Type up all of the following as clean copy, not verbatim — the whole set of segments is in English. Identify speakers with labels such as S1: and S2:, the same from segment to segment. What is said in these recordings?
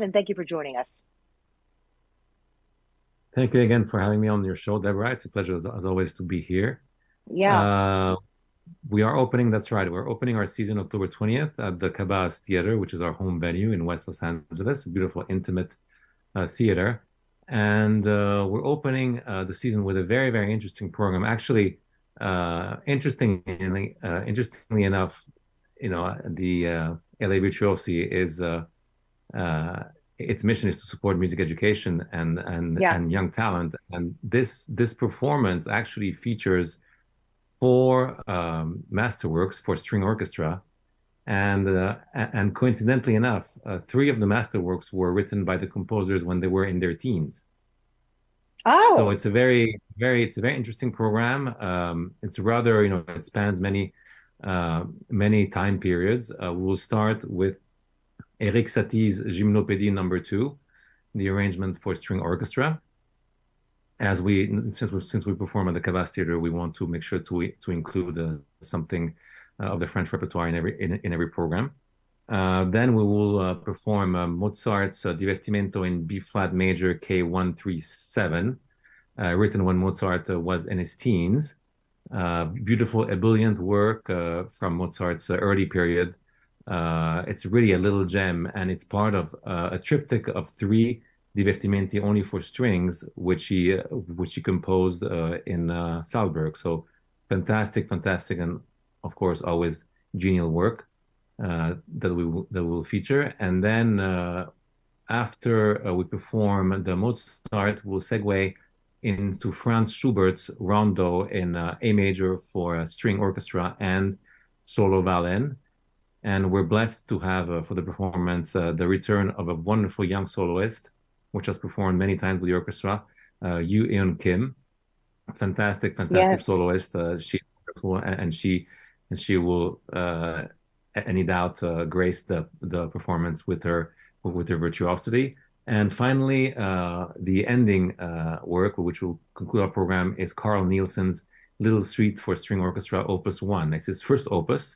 S1: and thank you for joining us.
S2: Thank you again for having me on your show, Deborah. It's a pleasure as always to be here.
S1: Yeah.
S2: Uh, we are opening, that's right, we're opening our season October 20th at the Cabas Theater, which is our home venue in West Los Angeles, a beautiful, intimate theater. And we're opening the season with a very, very interesting program. Actually, interestingly enough, the LA Virtuosi is uh, its mission is to support music education
S1: Yeah.
S2: and young talent. And this performance actually features four masterworks for string orchestra. And coincidentally enough, three of the masterworks were written by the composers when they were in their teens. So
S1: Oh,
S2: it's a very interesting program. It's rather, it spans many time periods. We'll start with Eric Satie's Gymnopédie number two, the arrangement for string orchestra. Since we perform at the Cabas Theater, we want to make sure to include something of the French repertoire in every program. Then we will perform Mozart's Divertimento in B flat major K137, written when Mozart was in his teens. Beautiful ebullient work from Mozart's early period. It's really a little gem, and it's part of a triptych of three divertimenti only for strings, which he composed in Salzburg. So fantastic, and of course always genial work that we will feature. And then after we perform the Mozart, we'll segue into Franz Schubert's Rondo in A major for string orchestra and solo violin. And we're blessed to have for the performance the return of a wonderful young soloist, which has performed many times with the orchestra, Yoo Eun Kim, fantastic
S1: yes.
S2: soloist. She's wonderful, and she will, any doubt, grace the performance with her virtuosity. And finally, the ending work, which will conclude our program, is Carl Nielsen's Little Suite for String Orchestra, Opus 1. It's his first opus.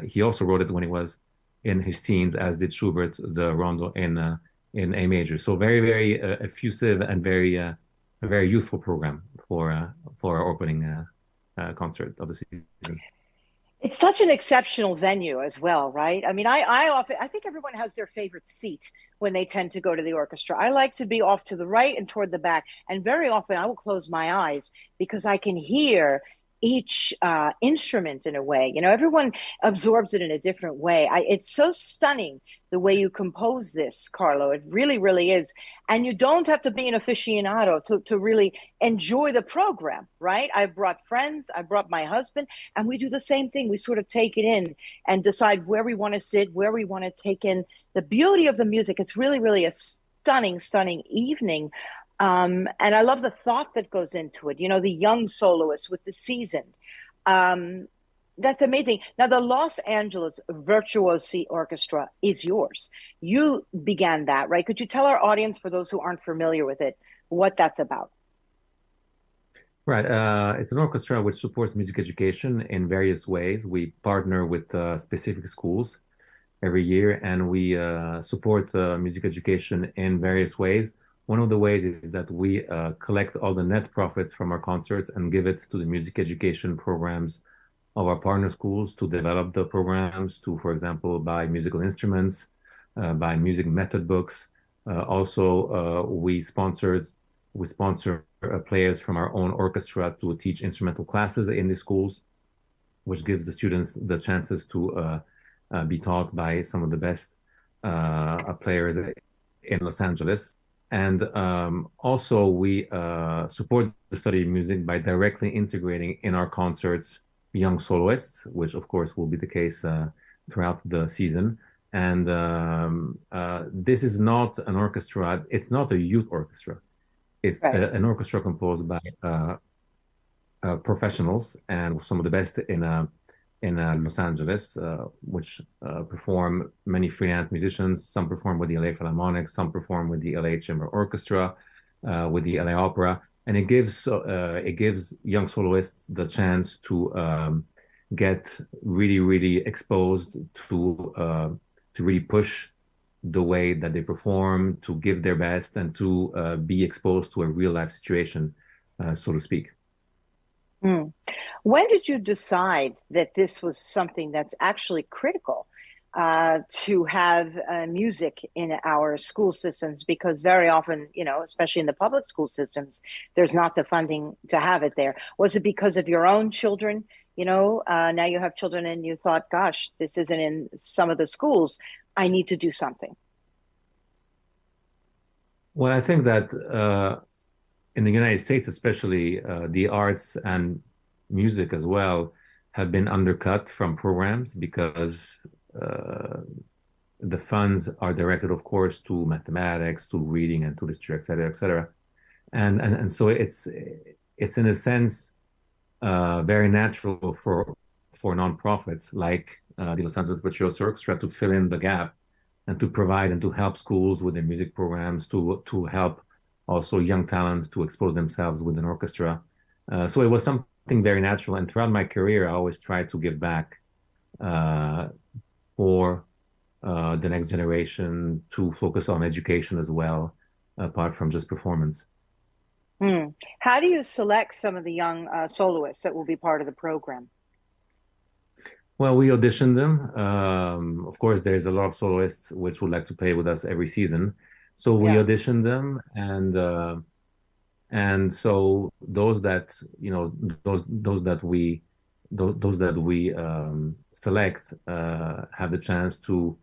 S2: He also wrote it when he was in his teens, as did Schubert, the rondo in A major. So very effusive and a very youthful program for our opening concert of the season.
S1: It's such an exceptional venue as well, right? I mean, I think everyone has their favorite seat when they tend to go to the orchestra. I like to be off to the right and toward the back, and very often I will close my eyes because I can hear each instrument in a way. You know, everyone absorbs it in a different way. It's so stunning the way you compose this, Carlo. It really, really is. And you don't have to be an aficionado to really enjoy the program, right? I brought friends, I brought my husband, and we do the same thing. We sort of take it in and decide where we want to sit, where we want to take in the beauty of the music. It's really, really a stunning, stunning evening. And I love the thought that goes into it. You know, the young soloist with the seasoned. Um, that's amazing. Now, the Los Angeles Virtuosi Orchestra is yours. You began that, right? Could you tell our audience, for those who aren't familiar with it, what that's about?
S2: Right. It's an orchestra which supports music education in various ways. We partner with specific schools every year, and we support music education in various ways. One of the ways is that we collect all the net profits from our concerts and give it to the music education programs of our partner schools to develop the programs, to, for example, buy musical instruments, buy music method books. Also, we sponsor players from our own orchestra to teach instrumental classes in the schools, which gives the students the chances to be taught by some of the best players in Los Angeles. And also, we support the study of music by directly integrating in our concerts young soloists, which of course will be the case throughout the season. And this is not an orchestra, it's not a youth orchestra. It's
S1: Right.
S2: an orchestra composed by professionals and some of the best in Los Angeles, which perform many freelance musicians. Some perform with the LA Philharmonic, some perform with the LA Chamber Orchestra, with the LA Opera, and it gives young soloists the chance to get really exposed to really push the way that they perform, to give their best, and to be exposed to a real life situation, so to speak.
S1: Hmm. When did you decide that this was something that's actually critical to have music in our school systems? Because very often, especially in the public school systems, there's not the funding to have it there. Was it because of your own children? Now you have children and you thought, gosh, this isn't in some of the schools. I need to do something.
S2: Well, I think that in the United States, especially, the arts and music as well have been undercut from programs because uh, the funds are directed, of course, to mathematics, to reading, and to literature, et cetera, et cetera. And so it's in a sense very natural for nonprofits like the Los Angeles Virtuoso Orchestra to fill in the gap and to provide and to help schools with their music programs, to help also young talents to expose themselves with an orchestra. So it was something very natural. And throughout my career, I always tried to give back uh, for the next generation, to focus on education as well, apart from just performance.
S1: Hmm. How do you select some of the young soloists that will be part of the program?
S2: Well, we auditioned them. Of course, there's a lot of soloists which would like to play with us every season. So we
S1: Yeah.
S2: auditioned them, and so those that those that we select have the chance to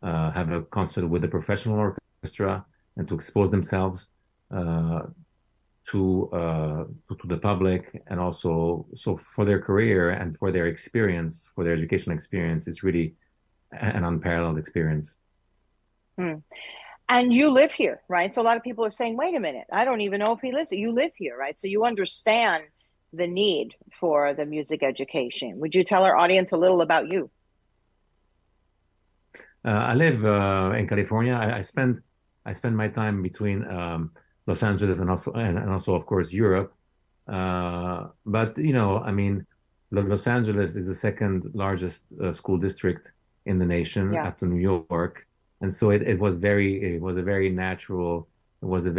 S2: have a concert with a professional orchestra and to expose themselves uh, to the public, and also so for their career and for their experience, for their educational experience, it's really an unparalleled experience.
S1: Hmm. And you live here, right? So a lot of people are saying, wait a minute, I don't even know if he lives here. You live here, right? So you understand the need for the music education. Would you tell our audience a little about you?
S2: I live in California. I spend my time between Los Angeles and also of course Europe. But I mean, Los Angeles is the second largest school district in the nation
S1: Yeah.
S2: after New York, and so it was a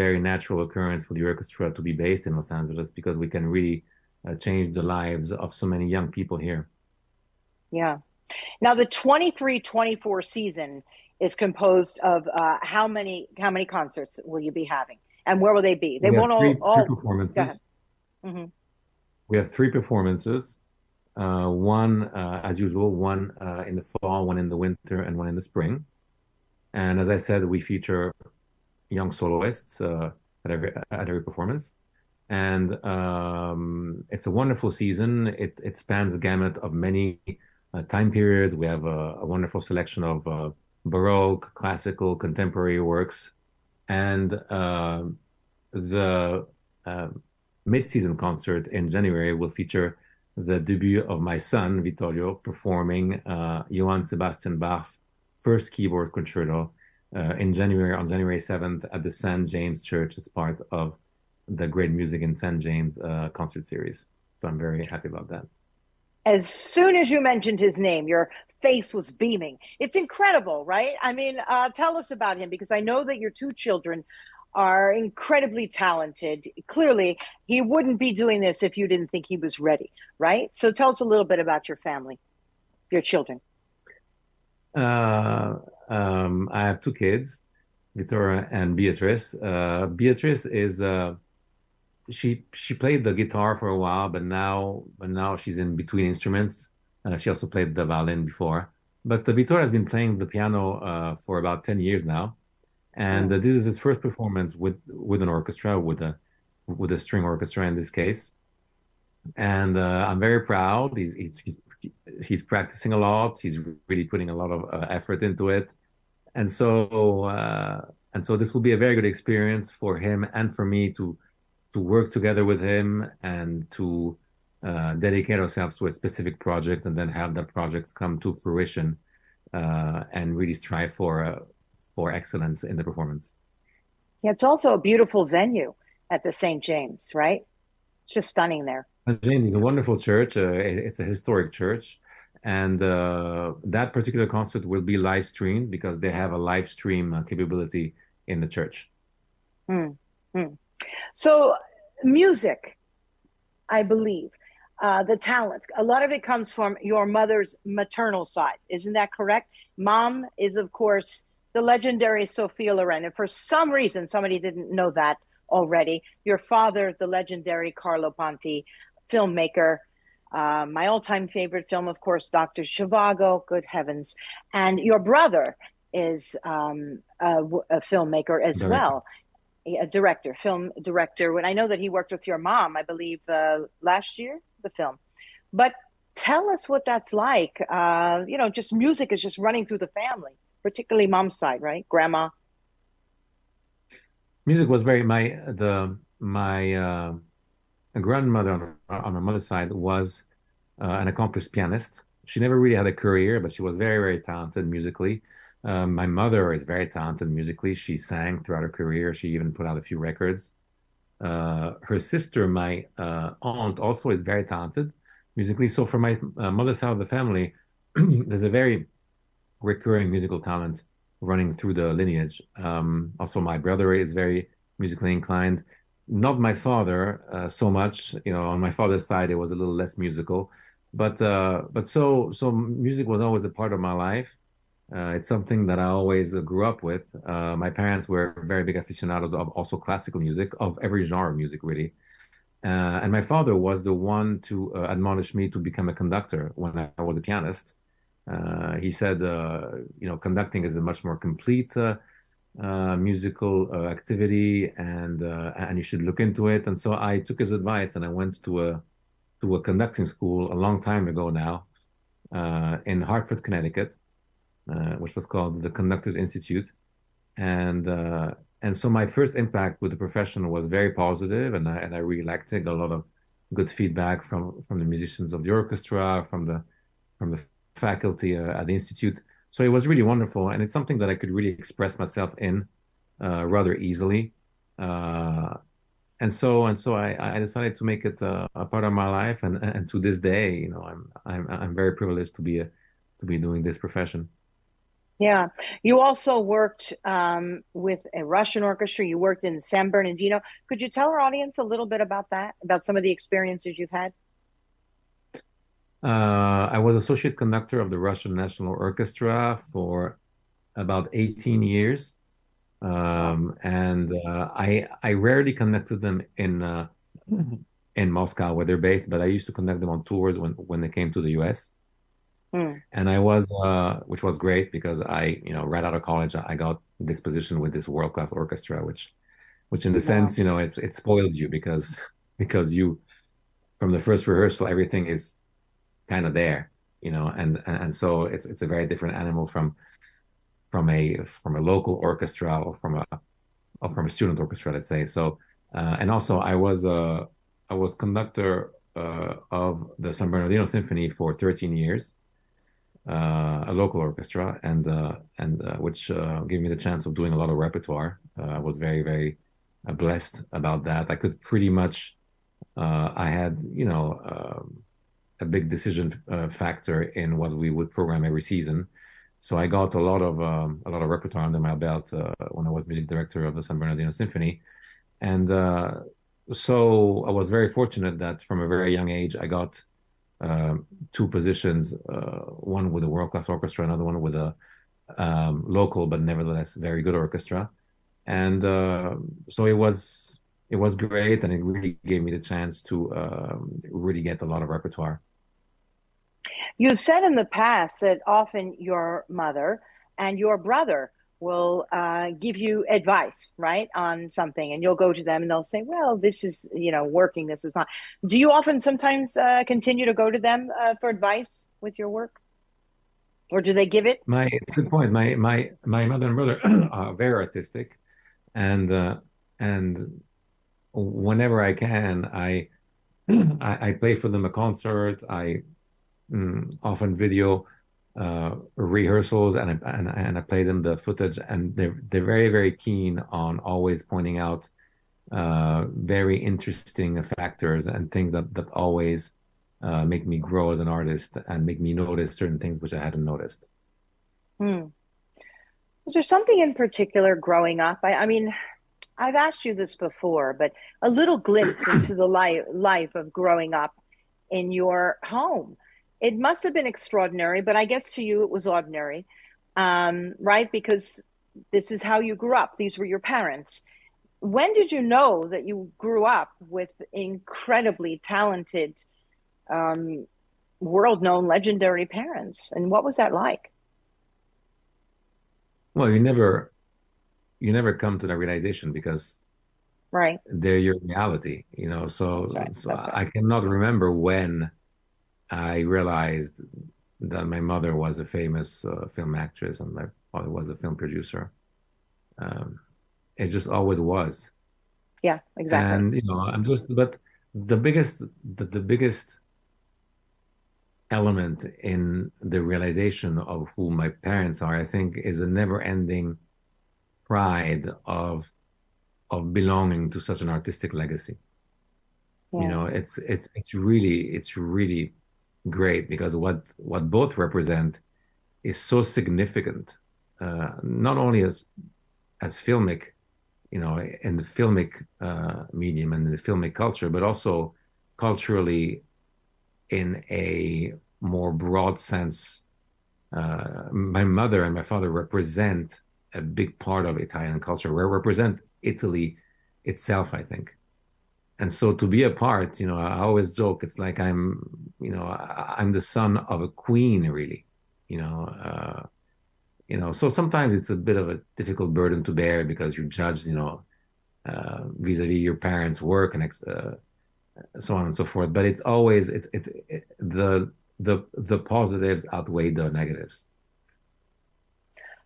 S2: very natural occurrence for the orchestra to be based in Los Angeles because we can really change the lives of so many young people here.
S1: Yeah. Now the 23-24 season is composed of how many concerts will you be having? And where will they be? They
S2: We have
S1: won't
S2: three
S1: all go ahead.
S2: performances.
S1: Hmm.
S2: We have three performances. One, as usual, one in the fall, one in the winter, and one in the spring. And as I said, we feature young soloists at every performance. And it's a wonderful season. It spans the gamut of many time periods. We have a wonderful selection of Baroque, classical, contemporary works. And the mid-season concert in January will feature the debut of my son, Vittorio, performing Johann Sebastian Bach's first keyboard concerto in January, on January 7th at the St. James Church as part of the Great Music in St. James concert series. So I'm very happy about that.
S1: As soon as you mentioned his name, your face was beaming. It's incredible, right? I mean, tell us about him because I know that your two children are incredibly talented. Clearly, he wouldn't be doing this if you didn't think he was ready, right? So tell us a little bit about your family, your children.
S2: Uh, I have two kids, Victoria and Beatrice. Beatrice is she played the guitar for a while, but now she's in between instruments. She also played the violin before, but Vittoria has been playing the piano for about 10 years now, and
S1: Mm.
S2: this is his first performance with an orchestra, with a string orchestra in this case. And I'm very proud. He's practicing a lot. He's really putting a lot of effort into it, and so this will be a very good experience for him and for me to work together with him and to dedicate ourselves to a specific project and then have that project come to fruition and really strive for excellence in the performance.
S1: Yeah, it's also a beautiful venue at the St. James, right? It's just stunning there.
S2: St. James is a wonderful church. It's a historic church, And that particular concert will be live streamed because they have a live stream capability in the church.
S1: Hmm. Hmm. So, music, I believe, the talent, a lot of it comes from your mother's maternal side. Isn't that correct? Mom is, of course, the legendary Sophia Loren. And for some reason, somebody didn't know that already. Your father, the legendary Carlo Ponti, filmmaker. My all-time favorite film, of course, Dr. Zhivago, good heavens. And your brother is a filmmaker as
S2: Director.
S1: well, a director, film director. When I know that he worked with your mom, I believe last year, the film. But tell us what that's like. Just music is just running through the family, particularly mom's side, right? Grandma.
S2: Music was very my grandmother on her mother's side was an accomplished pianist. She never really had a career, but she was very, very talented musically. My mother is very talented musically. She sang throughout her career. She even put out a few records. Her sister, my aunt, also is very talented musically. So for my mother's side of the family, there's a very recurring musical talent running through the lineage. Also, my brother is very musically inclined. Not my father so much. On my father's side, it was a little less musical, but so music was always a part of my life. It's something that I always grew up with. My parents were very big aficionados of also classical music, of every genre of music, really. And my father was the one to admonish me to become a conductor when I was a pianist. He said, conducting is a much more complete musical activity, and you should look into it. And so I took his advice, and I went to a conducting school a long time ago now, in Hartford, Connecticut, which was called the Conductors Institute. And so my first impact with the profession was very positive, and I really liked it. Got a lot of good feedback from the musicians of the orchestra, from the faculty at the institute. So it was really wonderful, and it's something that I could really express myself in rather easily. Uh, and so I decided to make it a part of my life, and to this day, I'm very privileged to be doing this profession.
S1: Yeah. You also worked with a Russian orchestra. You worked in San Bernardino. Could you tell our audience a little bit about that, about some of the experiences you've had?
S2: I was associate conductor of the Russian National Orchestra for about 18 years.
S1: Wow.
S2: And I rarely conducted them in Moscow where they're based, but I used to conduct them on tours when they came to the US.
S1: Hmm.
S2: And which was great because right out of college, I got this position with this world-class orchestra, which in the
S1: Wow.
S2: sense, it spoils you because you, from the first rehearsal, everything is kind of there, and so it's a very different animal from a local orchestra or from a student orchestra, let's say. So, and also I was conductor of the San Bernardino Symphony for 13 years, a local orchestra, and which gave me the chance of doing a lot of repertoire. I was very, very blessed about that. I could pretty much, I had, a big decision factor in what we would program every season. So I got a lot of repertoire under my belt when I was music director of the San Bernardino Symphony, and so I was very fortunate that from a very young age I got two positions, one with a world-class orchestra, another one with a local but nevertheless very good orchestra. And so it was great, and it really gave me the chance to really get a lot of repertoire.
S1: You've said in the past that often your mother and your brother will give you advice, right, on something, and you'll go to them and they'll say, well, this is, working, this is not. Do you often sometimes continue to go to them for advice with your work, or do they give it?
S2: It's a good point. My mother and brother are very artistic, and whenever I can, I play for them a concert. I often video rehearsals, and I play them the footage, and they're very, very keen on always pointing out very interesting factors and things that always make me grow as an artist and make me notice certain things which I hadn't noticed.
S1: Hmm. Was there something in particular growing up? I mean, I've asked you this before, but a little glimpse into the life of growing up in your home. It must have been extraordinary, but I guess to you it was ordinary, right? Because this is how you grew up. These were your parents. When did you know that you grew up with incredibly talented, um, world-known, legendary parents? And what was that like?
S2: Well, you never come to that realization because
S1: Right.
S2: they're your reality, you know.
S1: That's right.
S2: So
S1: That's right.
S2: I cannot remember when I realized that my mother was a famous film actress and my father was a film producer. Um, it just always was.
S1: Yeah, exactly.
S2: And you know, but the biggest, the biggest element in the realization of who my parents are, I think, is a never-ending pride of belonging to such an artistic legacy. You
S1: Yeah.
S2: know, it's really great because what both represent is so significant, not only as filmic, you know, in the filmic medium and in the filmic culture, but also culturally in a more broad sense. My mother and my father represent a big part of Italian culture, where represent Italy itself, I think. And so to be a part, you know, I always joke, it's like you know, I'm the son of a queen, really, you know. You know, so sometimes it's a bit of a difficult burden to bear because you're judged, you know, vis-a-vis your parents' work and so on and so forth. But it's always the positives outweigh the negatives.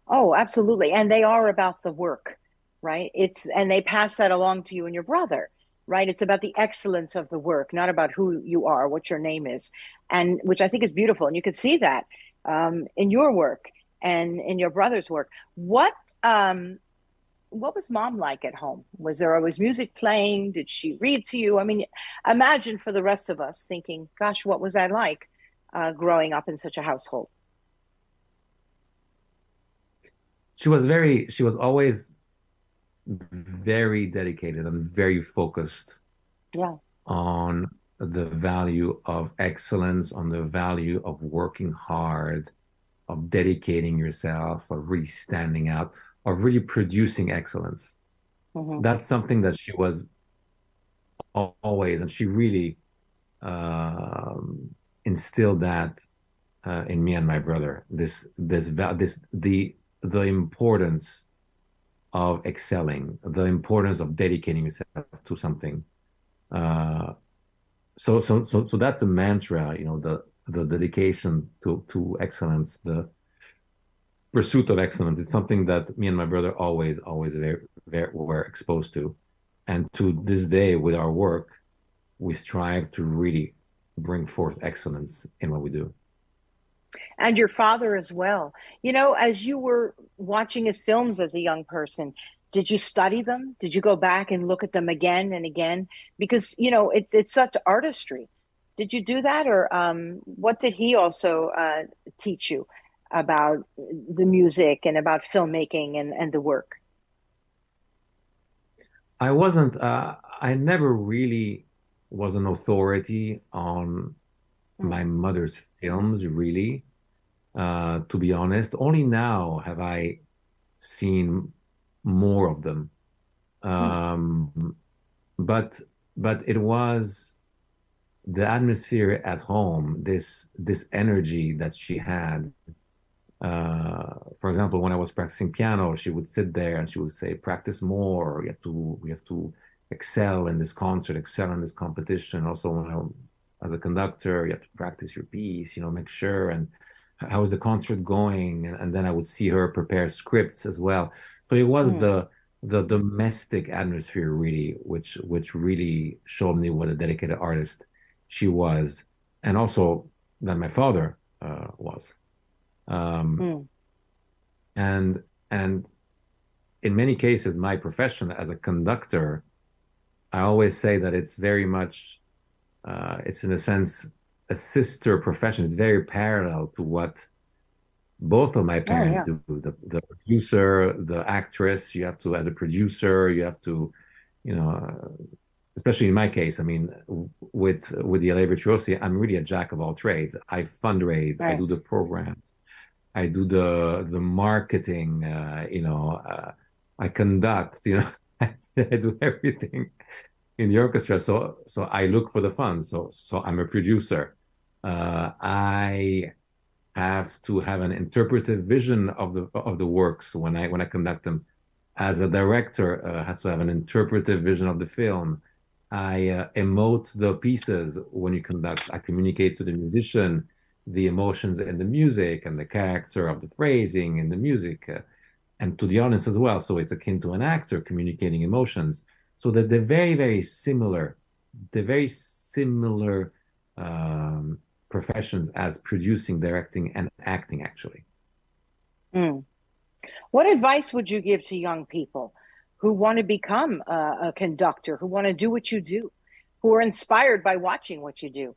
S1: Oh, absolutely. And they are about the work, right? It's and they pass that along to you and your brother, right? It's about the excellence of the work, not about who you are, what your name is, and which I think is beautiful. And you can see that in your work and in your brother's work. Um, what was mom like at home? Was there always music playing? Did she read to you? I mean, imagine for the rest of us thinking, gosh, what was that like growing up in such a household?
S2: She was always very dedicated and very focused
S1: Yeah.
S2: on the value of excellence, on the value of working hard, of dedicating yourself, of really standing out, of really producing excellence.
S1: Hmm.
S2: That's something that she was always, and she really instilled that in me and my brother. The importance of excelling, the importance of dedicating yourself to something. Uh, so that's a mantra, you know, the dedication to excellence, the pursuit of excellence. It's something that me and my brother always were exposed to. And to this day, with our work, we strive to really bring forth excellence in what we do.
S1: And your father as well. You know, as you were watching his films as a young person, did you study them? Did you go back and look at them again and again? Because, you know, it's such artistry. Did you do that, or what did he also teach you about the music and about filmmaking and the work?
S2: I never really was an authority on
S1: Hmm.
S2: my mother's films, really. To be honest, only now have I seen more of them.
S1: Hmm.
S2: Um, but it was the atmosphere at home, this energy that she had. For example, when I was practicing piano, she would sit there and she would say, "Practice more. You have to excel in this concert, excel in this competition." Also, as a conductor, you have to practice your piece. You know, make sure and how is the concert going, and then I would see her prepare scripts as well. So it was
S1: Hmm.
S2: the domestic atmosphere really, which really showed me what a dedicated artist she was, and also that my father was. Um,
S1: Hmm.
S2: and and in many cases, my profession as a conductor, I always say that it's very much, it's in a sense a sister profession. It's very parallel to what both of my
S1: Oh
S2: parents
S1: yeah.
S2: do. The producer, the actress, you have to, as a producer, you have to, you know, especially in my case, I mean, with the LA Virtuosi, I'm really a jack of all trades. I fundraise, I
S1: Right.
S2: do the programs, I do the marketing, I conduct, I do everything in the orchestra. So I look for the funds. So I'm a producer. I have to have an interpretive vision of the works when I conduct them. As a director, has to have an interpretive vision of the film. I emote the pieces when you conduct. I communicate to the musician the emotions in the music and the character of the phrasing in the music, and to the audience as well. So it's akin to an actor communicating emotions. So that they're very, very similar. They're very similar um, professions as producing, directing, and acting, actually.
S1: Mm. What advice would you give to young people who want to become a conductor, who want to do what you do, who are inspired by watching what you do?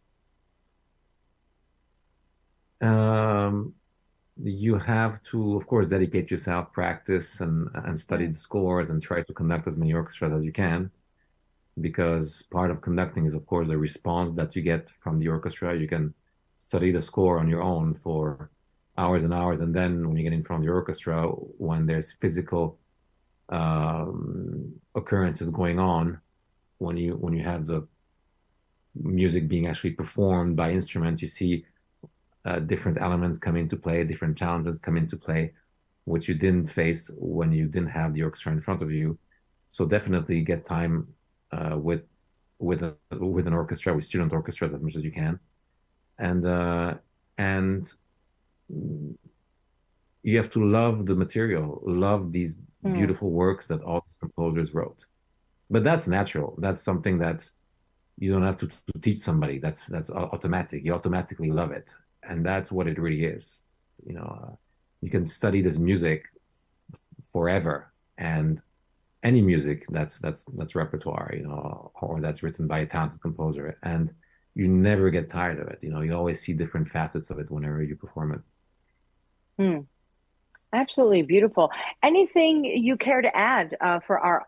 S2: Um, you have to, of course, dedicate yourself, practice, and study
S1: Mm.
S2: the scores, and try to conduct as many orchestras as you can. Because part of conducting is, of course, the response that you get from the orchestra. You can study the score on your own for hours and hours, and then when you get in front of the orchestra, when there's physical occurrences going on, when you have the music being actually performed by instruments, you see different elements come into play, different challenges come into play, which you didn't face when you didn't have the orchestra in front of you. So definitely get time with with an orchestra, with student orchestras as much as you can, and you have to love the material, love these
S1: Mm.
S2: beautiful works that all these composers wrote. But that's natural. That's something that you don't have to teach somebody. That's automatic. You automatically love it, and that's what it really is. You can study this music forever, and any music that's repertoire, or that's written by a talented composer, and you never get tired of it. You always see different facets of it whenever you perform it.
S1: Mm. Absolutely beautiful. Anything you care to add for our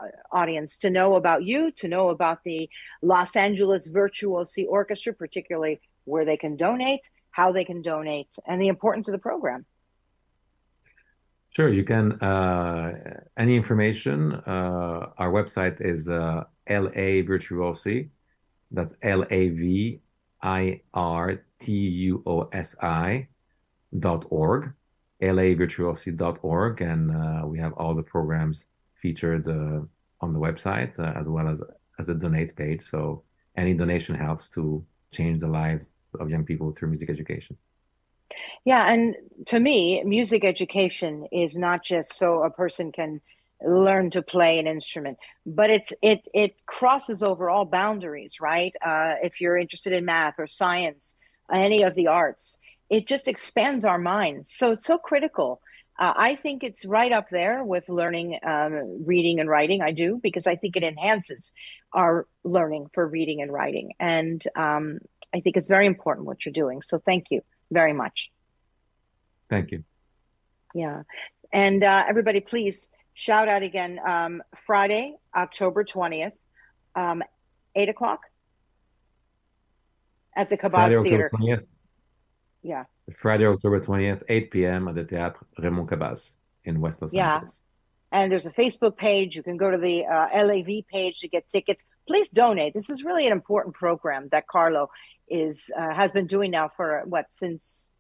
S1: audience to know about you, to know about the Los Angeles Virtuosi Orchestra, particularly where they can donate, how they can donate, and the importance of the program?
S2: Sure, you can. Any information, our website is LA Virtuosi. That's LAVIRTUOSI.org, lavirtuosi.org, and we have all the programs featured on the website, as well as a donate page. So any donation helps to change the lives of young people through music education.
S1: Yeah, and to me, music education is not just so a person can learn to play an instrument, but it crosses over all boundaries, right? If you're interested in math or science, any of the arts, it just expands our minds. So it's so critical. I think it's right up there with learning reading and writing. I do because I think it enhances our learning for reading and writing, and I think it's very important what you're doing. So thank you very much.
S2: Thank you.
S1: Yeah. And everybody, please shout out again Friday, October 20th, um, 8 o'clock at the
S2: Friday,
S1: Cabaz
S2: October
S1: Theater.
S2: 20th.
S1: Yeah.
S2: Friday, October 20th, 8 p.m. at the Théâtre Raymond Cabas in West Los
S1: Yeah.
S2: Angeles.
S1: And there's a Facebook page. You can go to the LAV page to get tickets. Please donate. This is really an important program that Carlo is has been doing now for what, since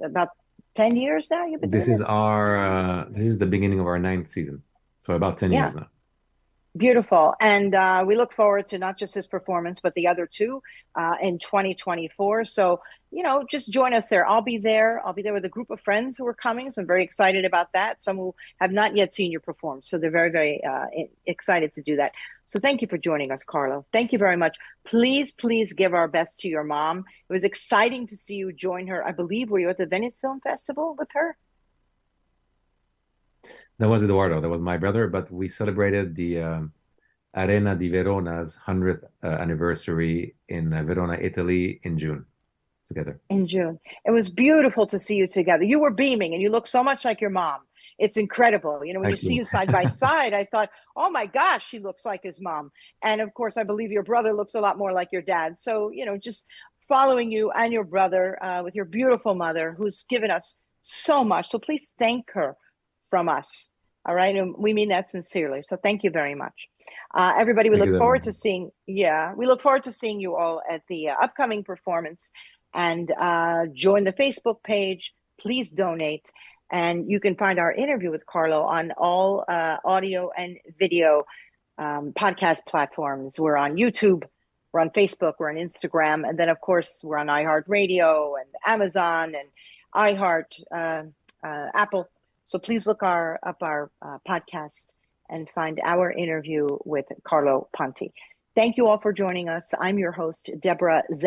S1: about 10 years now you've been doing this?
S2: This is the beginning of our ninth season. So about 10
S1: Yeah.
S2: years now.
S1: Beautiful. And we look forward to not just this performance, but the other two in 2024. So, just join us there. I'll be there. I'll be there with a group of friends who are coming. So I'm very excited about that. Some who have not yet seen you perform. So they're very, very excited to do that. So thank you for joining us, Carlo. Thank you very much. Please, please give our best to your mom. It was exciting to see you join her. I believe, were you at the Venice Film Festival with her?
S2: That was Eduardo. That was my brother, but we celebrated the Arena di Verona's 100th anniversary in Verona, Italy in June. together.
S1: In June. It was beautiful to see you together. You were beaming and you look so much like your mom. It's incredible. You know, when you
S2: Thank
S1: see
S2: you.
S1: you side by side, I thought, oh my gosh, she looks like his mom. And of course, I believe your brother looks a lot more like your dad. So, you know, just following you and your brother with your beautiful mother who's given us so much. So please thank her from us. All right. And we mean that sincerely. So thank you very much. Everybody, we
S2: Thank you,
S1: look
S2: Deborah.
S1: forward to seeing, we look forward to seeing you all at the upcoming performance and join the Facebook page. Please donate. And you can find our interview with Carlo on all audio and video podcast platforms. We're on YouTube, we're on Facebook, we're on Instagram, and then, of course, we're on iHeartRadio and Amazon and iHeart, Apple. So please look up our podcast and find our interview with Carlo Ponti. Thank you all for joining us. I'm your host, Deborah Zara.